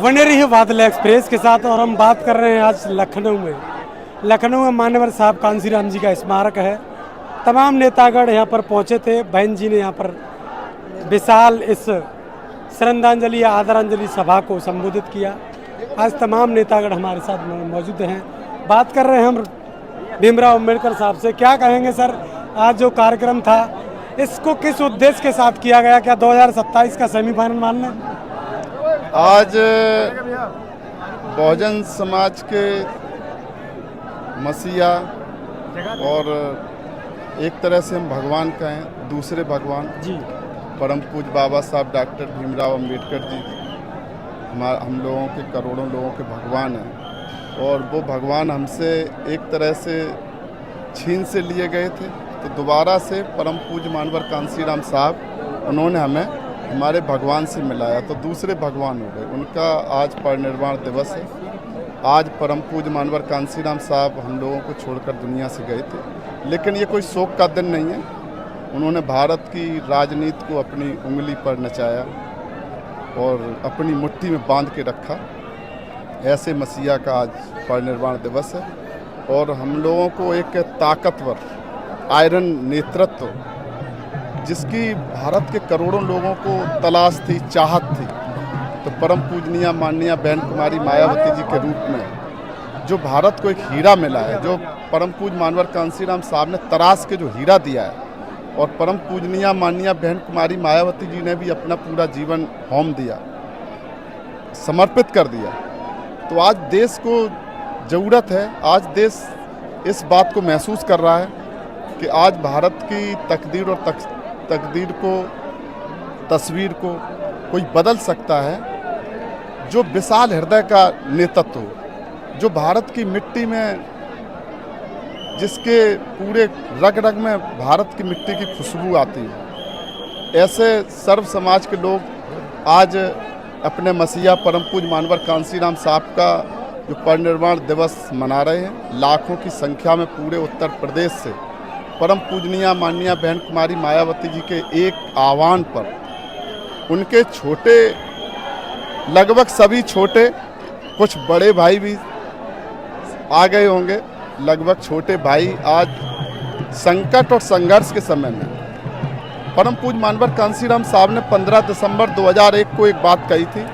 बने रही बादल एक्सप्रेस के साथ। और हम बात कर रहे हैं आज लखनऊ में मान्यवर साहब कांसीराम जी का स्मारक है। तमाम नेतागण यहाँ पर पहुँचे थे। बहन जी ने यहाँ पर विशाल इस श्रद्धांजलि या आदरांजलि सभा को संबोधित किया। आज तमाम नेतागण हमारे साथ मौजूद हैं। बात कर रहे हैं हम भीमराव अम्बेडकर साहब से। क्या कहेंगे सर, आज जो कार्यक्रम था इसको किस उद्देश्य के साथ किया गया? क्या 2027 का सेमीफाइनल मान लें? आज बहुजन समाज के मसीहा और एक तरह से हम भगवान कहें, दूसरे भगवान जी परम पूज्य बाबा साहब डॉक्टर भीमराव अम्बेडकर जी हम लोगों के, करोड़ों लोगों के भगवान हैं। और वो भगवान हमसे एक तरह से छीन से लिए गए थे, तो दोबारा से परम पूज्य मानवर कांसीराम साहब उन्होंने हमें हमारे भगवान से मिलाया, तो दूसरे भगवान हो गए। उनका आज परिनिर्वाण दिवस है। आज परम पूज्य मानवर कांसीराम साहब हम लोगों को छोड़कर दुनिया से गए थे, लेकिन ये कोई शोक का दिन नहीं है। उन्होंने भारत की राजनीति को अपनी उंगली पर नचाया और अपनी मुट्ठी में बांध के रखा। ऐसे मसीहा का आज परिनिर्वाण दिवस है। और हम लोगों को एक ताकतवर आयरन नेतृत्व, जिसकी भारत के करोड़ों लोगों को तलाश थी, चाहत थी, तो परम पूजनीय माननीय बहन कुमारी मायावती जी के रूप में जो भारत को एक हीरा मिला है, जो परम पूज्य मानवर कांसीराम साहब ने तराश के जो हीरा दिया है, और परम पूजनीय माननीय बहन कुमारी मायावती जी ने भी अपना पूरा जीवन होम दिया, समर्पित कर दिया। तो आज देश को ज़रूरत है, आज देश इस बात को महसूस कर रहा है कि आज भारत की तकदीर और तकदीर को, तस्वीर को कोई बदल सकता है, जो विशाल हृदय का नेतृत्व, जो भारत की मिट्टी में, जिसके पूरे रग रग में भारत की मिट्टी की खुशबू आती है। ऐसे सर्व समाज के लोग आज अपने मसीहा परम पूज्य मानवर कांसीराम साहब का जो परिनिर्वाण दिवस मना रहे हैं। लाखों की संख्या में पूरे उत्तर प्रदेश से परम पूजनीय माननीय बहन कुमारी मायावती जी के एक आह्वान पर उनके छोटे, लगभग सभी छोटे, कुछ बड़े भाई भी आ गए होंगे, लगभग छोटे भाई आज संकट और संघर्ष के समय में परम पूज्य मानवर कांसीराम साहब ने 15 दिसंबर 2001 को एक बात कही थी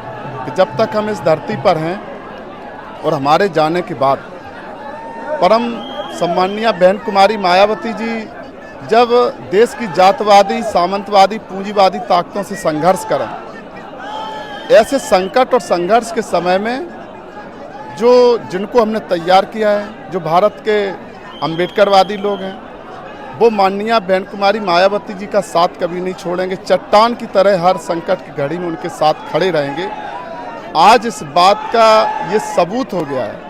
कि जब तक हम इस धरती पर हैं और हमारे जाने के बाद परम सम्माननीय बहन कुमारी मायावती जी जब देश की जातवादी, सामंतवादी, पूंजीवादी ताकतों से संघर्ष करें, ऐसे संकट और संघर्ष के समय में जिनको हमने तैयार किया है, जो भारत के अम्बेडकरवादी लोग हैं, वो माननीय बहन कुमारी मायावती जी का साथ कभी नहीं छोड़ेंगे। चट्टान की तरह हर संकट की घड़ी में उनके साथ खड़े रहेंगे। आज इस बात का ये सबूत हो गया है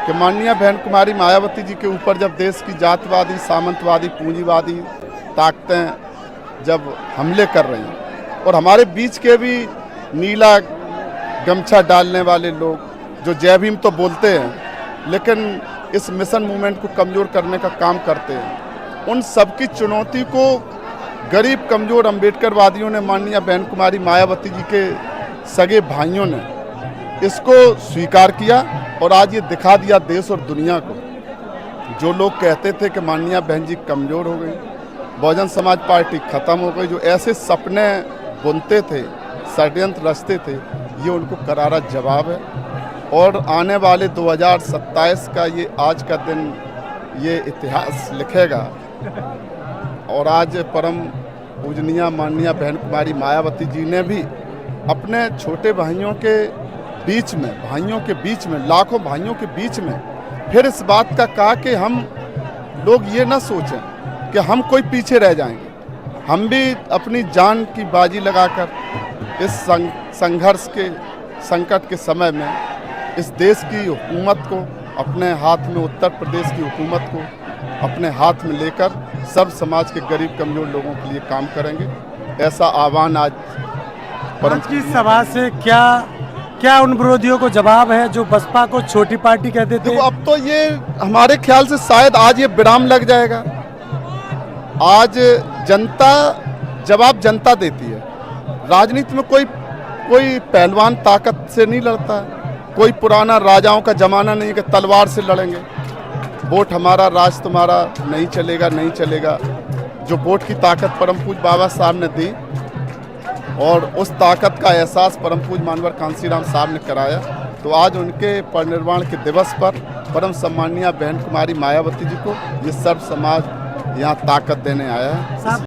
कि माननीय बहन कुमारी मायावती जी के ऊपर जब देश की जातवादी, सामंतवादी, पूंजीवादी ताकतें जब हमले कर रही हैं, और हमारे बीच के भी नीला गमछा डालने वाले लोग जो जय भीम तो बोलते हैं लेकिन इस मिशन मूवमेंट को कमज़ोर करने का काम करते हैं, उन सबकी चुनौती को गरीब कमज़ोर अम्बेडकरवादियों ने, माननीय बहन कुमारी मायावती जी के सगे भाइयों ने इसको स्वीकार किया और आज ये दिखा दिया देश और दुनिया को। जो लोग कहते थे कि माननीय बहन जी कमज़ोर हो गई, बहुजन समाज पार्टी ख़त्म हो गई, जो ऐसे सपने बुनते थे, षड्यंत्र रचते थे, ये उनको करारा जवाब है। और आने वाले 2027 का ये आज का दिन ये इतिहास लिखेगा। और आज परम पूजनीय माननीय बहन कुमारी मायावती जी ने भी अपने छोटे भाइयों के बीच में, लाखों भाइयों के बीच में फिर इस बात का कहा कि हम लोग ये ना सोचें कि हम कोई पीछे रह जाएंगे। हम भी अपनी जान की बाजी लगाकर इस संघर्ष के, संकट के समय में इस देश की हुकूमत को अपने हाथ में, उत्तर प्रदेश की हुकूमत को अपने हाथ में लेकर सब समाज के गरीब कमजोर लोगों के लिए काम करेंगे। ऐसा आह्वान आज की सभा से क्या उन विरोधियों को जवाब है जो बसपा को छोटी पार्टी कहते थे? देखो, अब तो ये हमारे ख्याल से शायद आज ये विराम लग जाएगा। आज जनता जवाब जनता देती है। राजनीति में कोई पहलवान ताकत से नहीं लड़ता है, कोई पुराना राजाओं का ज़माना नहीं कि तलवार से लड़ेंगे। वोट हमारा, राज तुम्हारा नहीं चलेगा, नहीं चलेगा। जो वोट की ताकत परम पूज्य बाबा साहब ने दी और उस ताकत का एहसास परम पूज्य मानवर कांसीराम साहब ने कराया, तो आज उनके परिनिर्वाण के दिवस पर परम सम्मानीय बहन कुमारी मायावती जी को ये सर्व समाज यहाँ ताकत देने आया है।